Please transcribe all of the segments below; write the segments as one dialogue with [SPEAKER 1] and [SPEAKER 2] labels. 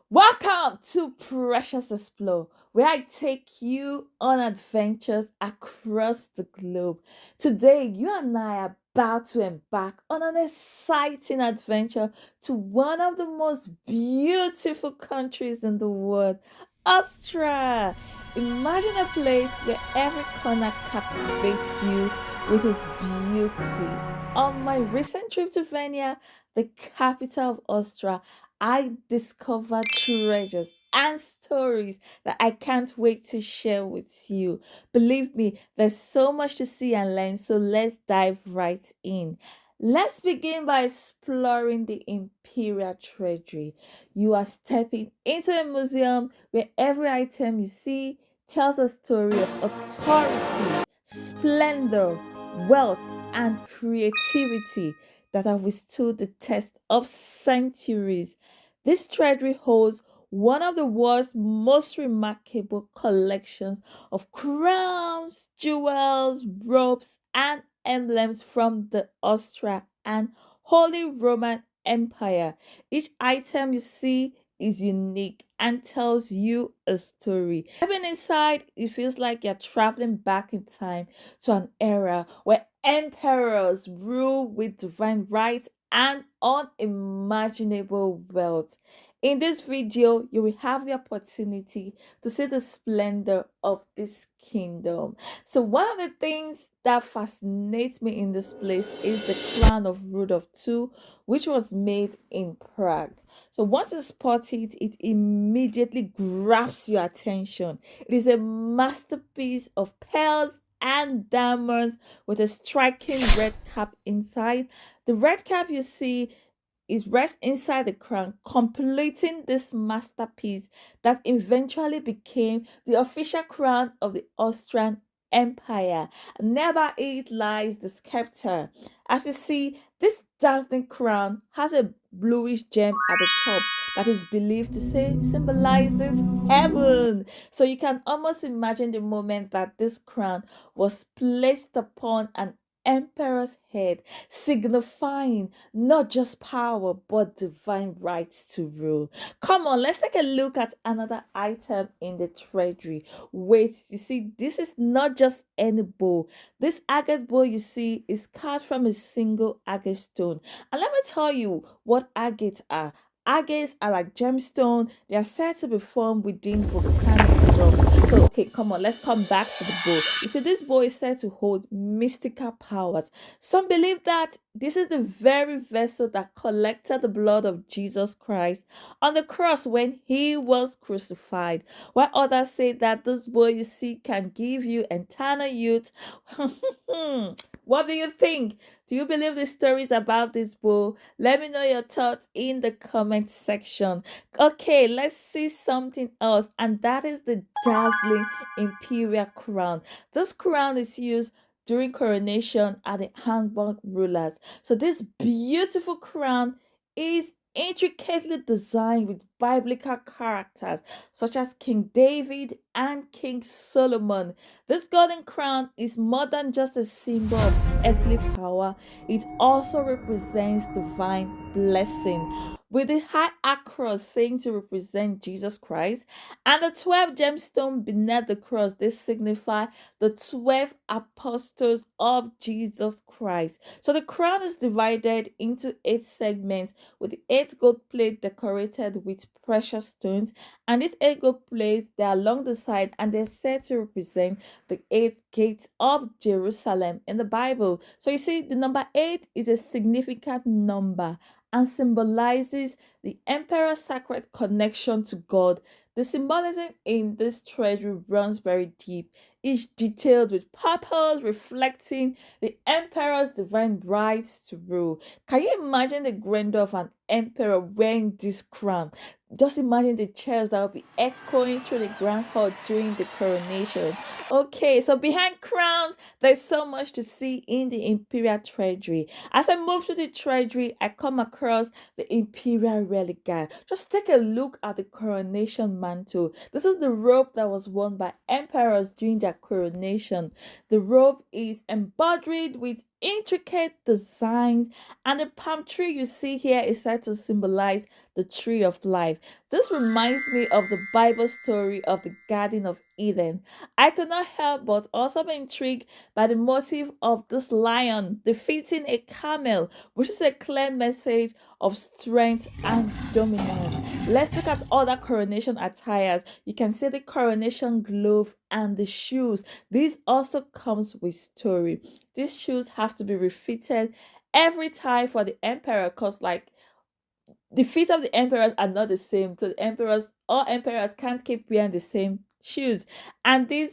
[SPEAKER 1] Welcome to Precious Explore, where I take you on adventures across the globe. Today, you and I are about to embark on an exciting adventure to one of the most beautiful countries in the world, Austria. Imagine a place where every corner captivates you with its beauty. On my recent trip to Vienna, the capital of Austria, I discovered treasures and stories that I can't wait to share with you. Believe me, there's so much to see and learn, so let's dive right in. Let's begin by exploring the Imperial Treasury. You are stepping into a museum where every item you see tells a story of authority, splendor, wealth, and creativity that have withstood the test of centuries. This treasury holds one of the world's most remarkable collections of crowns, jewels, robes, and emblems from the Austria and Holy Roman Empire. Each item you see is unique and tells you a story. Stepping inside, it feels like you're traveling back in time to an era where emperors rule with divine right and unimaginable wealth. In this video, you will have the opportunity to see the splendor of this kingdom. So, one of the things that fascinates me in this place is the Crown of Rudolf II, which was made in Prague. So, once you spot it, it immediately grabs your attention. It is a masterpiece of pearls and diamonds with a striking red cap inside. The red cap you see is rests inside the crown, completing this masterpiece that eventually became the official crown of the Austrian Empire. Never it lies the scepter. As you see, this dazzling crown has a bluish gem at the top that is believed to say symbolizes heaven. So you can almost imagine the moment that this crown was placed upon an emperor's head, signifying not just power but divine rights to rule. Come on, let's take a look at another item in the treasury. Wait, you see, this is not just any bowl. This agate bowl you see is carved from a single agate stone. And let me tell you what agates are. Agates are like gemstone. They are said to be formed within volcanic rock. So, okay, come on, let's come back to the bowl. You see, this bowl is said to hold mystical powers. Some believe that this is the very vessel that collected the blood of Jesus Christ on the cross when he was crucified. While others say that this bowl you see can give you eternal youth. What do you think? Do you believe the stories about this bowl? Let me know your thoughts in the comment section. Okay, let's see something else, and that is the dazzling imperial crown. This crown is used during coronation at the Hamburg rulers. So this beautiful crown is intricately designed with biblical characters such as King David and King Solomon. This golden crown is more than just a symbol of earthly power, it also represents divine blessing. With the high across saying to represent Jesus Christ, and the 12 gemstones beneath the cross, they signify the 12 apostles of Jesus Christ. So the crown is divided into 8 segments with the 8 gold plates decorated with precious stones. And these 8 gold plates, they are along the side and they're said to represent the 8 gates of Jerusalem in the Bible. So you see, the number 8 is a significant number and symbolizes the emperor's sacred connection to God. The symbolism in this treasury runs very deep, each detailed with purpose, reflecting the emperor's divine rights to rule. Can you imagine the grandeur of an emperor wearing this crown? Just imagine the chairs that will be echoing through the grand hall during the coronation. Okay, so behind crowns, there's so much to see in the imperial treasury. As I move to the treasury, I come across the imperial reliquia. Just take a look at the coronation mantle. This is the robe that was worn by emperors during their coronation. The robe is embroidered with intricate designs, and the palm tree you see here is said to symbolize the tree of life. This reminds me of the Bible story of the Garden of Eden. I could not help but also be intrigued by the motive of this lion defeating a camel, which is a clear message of strength and dominance. Let's look at other coronation attires. You can see the coronation glove and the shoes. This also comes with story. These shoes have to be refitted every time for the emperor because like the feet of the emperors are not the same. So the emperors, all emperors can't keep wearing the same shoes. And this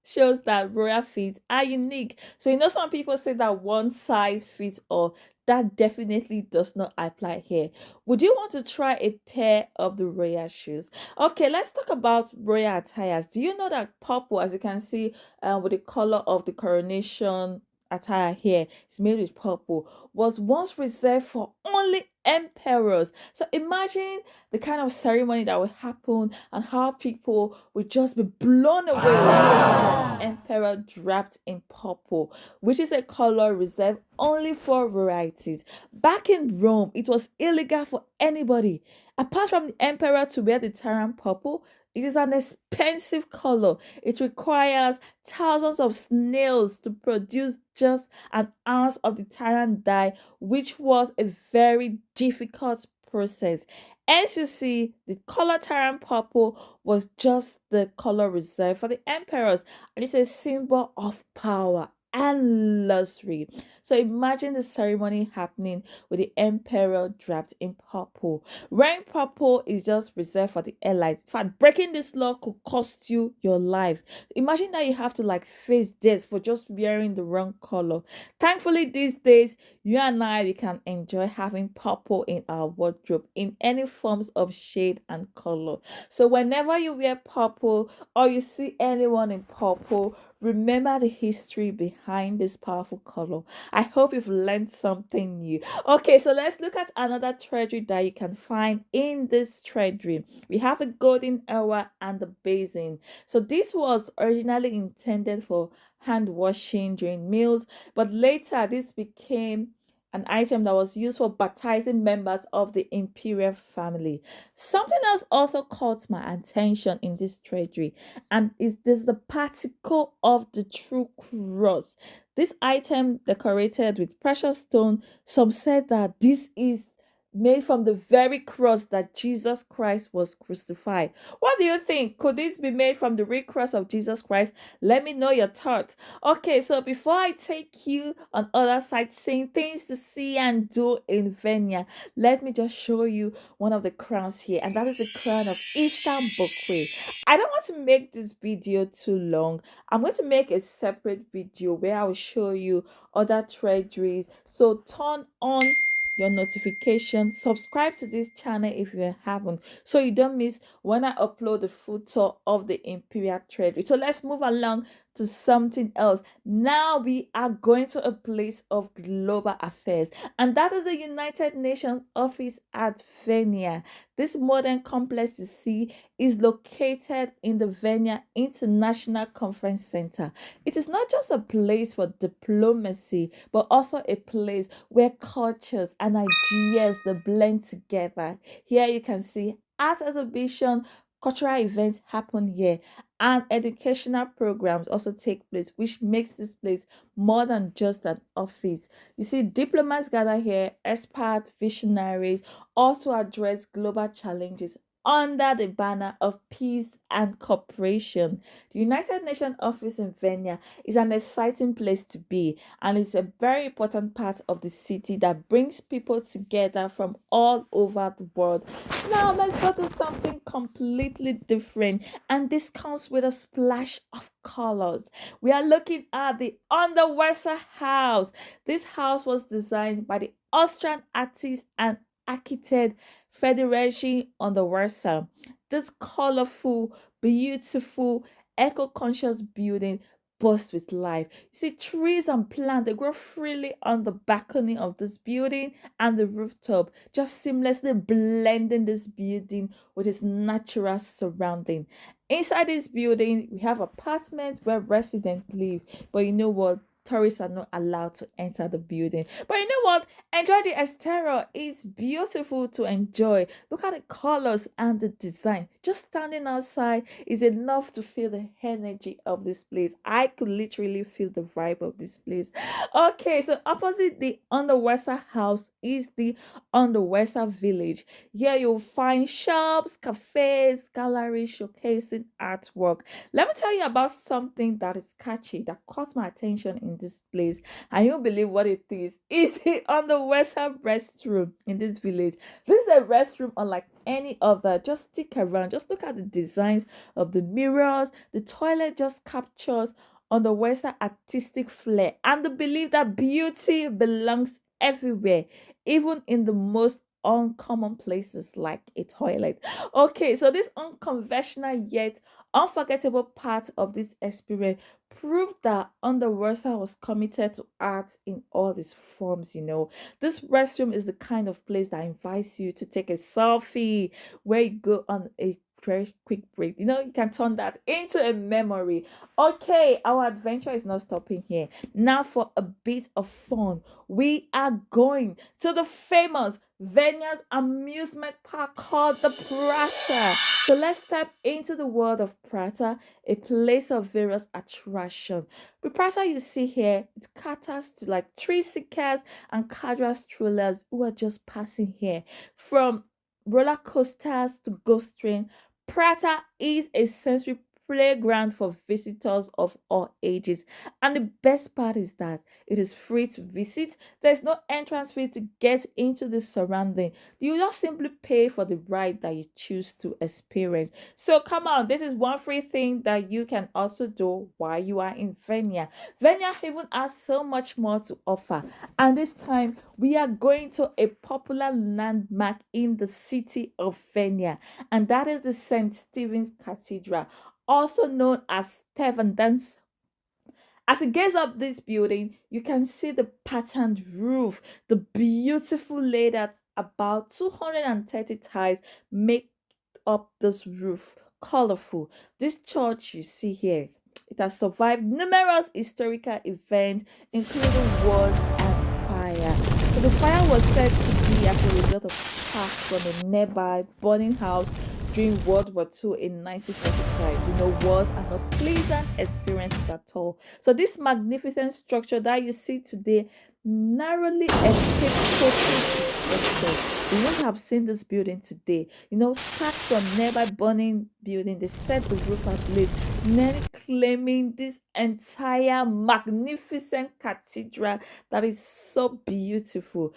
[SPEAKER 1] shows that royal feet are unique. So some people say that one size fits all. That definitely does not apply here. Would you want to try a pair of the royal shoes? Okay, let's talk about royal attires. Do you know that purple, as you can see, with the color of the coronation attire here, is made with purple, was once reserved for only emperors. So imagine the kind of ceremony that will happen and how people will just be blown away when they see an emperor draped in purple, which is a color reserved only for varieties. Back in Rome, it was illegal for anybody, apart from the emperor, to wear the Terran purple. It is an expensive color. It requires thousands of snails to produce just an ounce of the Terran dye, which was a very difficult process. As you see, the color Terran purple was just the color reserved for the emperors, and it's a symbol of power and luxury. So imagine the ceremony happening with the emperor draped in purple. Wearing purple is just reserved for the elites. In fact, breaking this law could cost you your life. Imagine that you have to like face death for just wearing the wrong color. Thankfully, these days, you and I, we can enjoy having purple in our wardrobe in any forms of shade and color. So whenever you wear purple or you see anyone in purple, remember the history behind this powerful color. I hope you've learned something new. Okay, so let's look at another treasury that you can find in this treasury. We have the golden ewer and the basin. So this was originally intended for hand washing during meals, but later this became an item that was used for baptizing members of the imperial family. Something else also caught my attention in this treasury, and is this the particle of the true cross. This item decorated with precious stone. Some said that this is made from the very cross that Jesus Christ was crucified. What do you think? Could this be made from the real cross of Jesus Christ? Let me know your thoughts. Okay, so before I take you on other sightseeing things to see and do in Vienna, let me just show you one of the crowns here, and that is the crown of Istvan Bocskay. I don't want to make this video too long. I'm going to make a separate video where I will show you other treasuries. So turn on your notification, subscribe to this channel if you haven't, so you don't miss when I upload the full tour of the Imperial Treasury. So let's move along to something else. Now we are going to a place of global affairs, and that is the United Nations office at Vienna. This modern complex you see is located in the Vienna International Conference Center. It is not just a place for diplomacy, but also a place where cultures and ideas they blend together. Here you can see art exhibition, cultural events happen here, and educational programs also take place, which makes this place more than just an office. You see, diplomats gather here, experts, visionaries, all to address global challenges under the banner of peace and cooperation. The United Nations office in Vienna is an exciting place to be, and it's a very important part of the city that brings people together from all over the world. Now let's go to something completely different, and this comes with a splash of colors. We are looking at the Underwasser house. This house was designed by the Austrian artist and architect Federici Underwasser. This colorful, beautiful, eco-conscious building burst with life. You see, trees and plants, they grow freely on the balcony of this building and the rooftop, just seamlessly blending this building with its natural surrounding. Inside this building, we have apartments where residents live, but you know what? Tourists are not allowed to enter the building. But you know what? Enjoy the exterior. It's beautiful to enjoy. Look at the colors and the design. Just standing outside is enough to feel the energy of this place. I could literally feel the vibe of this place. Okay, so opposite the Underweser house is the Underweser village. Here you'll find shops, cafes, galleries showcasing artwork. Let me tell you about something that is catchy that caught my attention in this place. And you'll believe what it is. It's the Underweser restroom in this village. This is a restroom unlike any other. Just stick around. Just look at the designs of the mirrors. The toilet just captures on the Western artistic flair and the belief that beauty belongs everywhere, even in the most uncommon places like a toilet. Okay, so this unconventional yet unforgettable part of this experience proved that Underwater was committed to art in all its forms. This restroom is the kind of place that invites you to take a selfie, where you go on a very quick break. You can turn that into a memory. Okay, our adventure is not stopping here. Now, for a bit of fun, we are going to the famous Vienna's amusement park called the Prater. So let's step into the world of Prater, a place of various attraction. The Prater you see here, it caters to like three seekers and casual strollers who are just passing here. From roller coasters to ghost train, Prater is a sensory playground for visitors of all ages. And the best part is that it is free to visit. There's no entrance fee to get into the surrounding. You just simply pay for the ride that you choose to experience. So come on, this is one free thing that you can also do while you are in Vienna. Vienna even has so much more to offer. And this time we are going to a popular landmark in the city of Vienna, and that is the St. Stephen's Cathedral, also known as Stephen. As you gaze up this building, you can see the patterned roof, the beautiful layout. About 230 tiles make up this roof. Colorful. This church you see here, it has survived numerous historical events, including wars and fire. So the fire was said to be as a result of sparks from a nearby burning house during World War II in 1945. Wars are not pleasant experiences at all. So this magnificent structure that you see today narrowly escaped total destruction. You wouldn't have seen this building today. Sparks from nearby burning building, they set the roof ablaze, nearly claiming this entire magnificent cathedral that is so beautiful.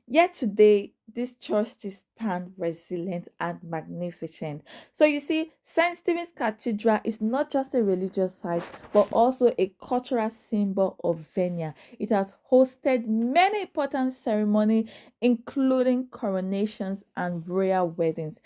[SPEAKER 1] Yet today, this church still stand resilient and magnificent. So you see, St. Stephen's Cathedral is not just a religious site, but also a cultural symbol of Vienna. It has hosted many important ceremonies, including coronations and royal weddings.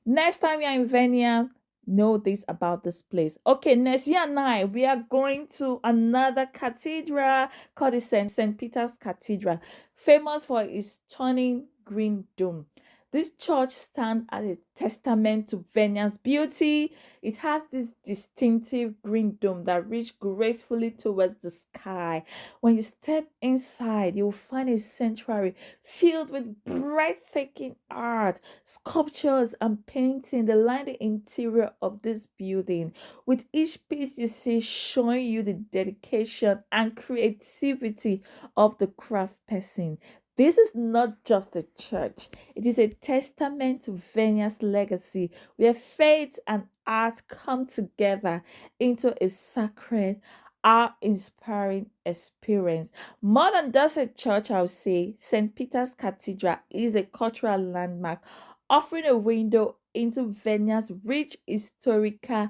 [SPEAKER 1] Next time you're in Vienna, know this about this place. Okay, next year and we are going to another cathedral called the St. Peter's Cathedral, famous for its stunning green dome. This church stands as a testament to Vienna's beauty. It has this distinctive green dome that reaches gracefully towards the sky. When you step inside, you will find a sanctuary filled with breathtaking art, sculptures, and painting that line the interior of this building. With each piece you see showing you the dedication and creativity of the craft person. This is not just a church, it is a testament to Vienna's legacy, where faith and art come together into a sacred, awe inspiring experience. More than just a church, I would say, St. Peter's Cathedral is a cultural landmark, offering a window into Vienna's rich historical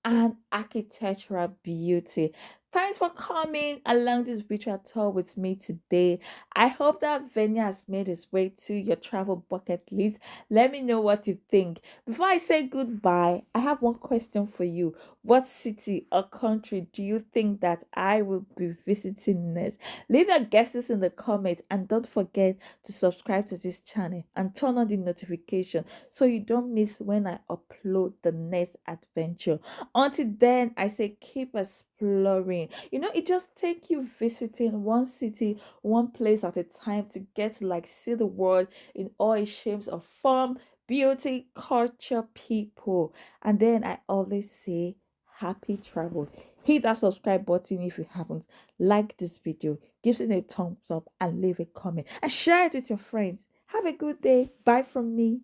[SPEAKER 1] and architectural beauty. Thanks for coming along this virtual tour with me today. I hope that Venya has made its way to your travel bucket list. Let me know what you think. Before I say goodbye, I have one question for you. What city or country do you think that I will be visiting next? Leave your guesses in the comments and don't forget to subscribe to this channel and turn on the notification so you don't miss when I upload the next adventure. Until then, I say keep exploring. It just take you visiting one city, one place at a time to get to like see the world in all its shapes of form, beauty, culture, people. And then I always say happy travel. Hit that subscribe button if you haven't. Like this video, give it a thumbs up and leave a comment and share it with your friends. Have a good day. Bye from me.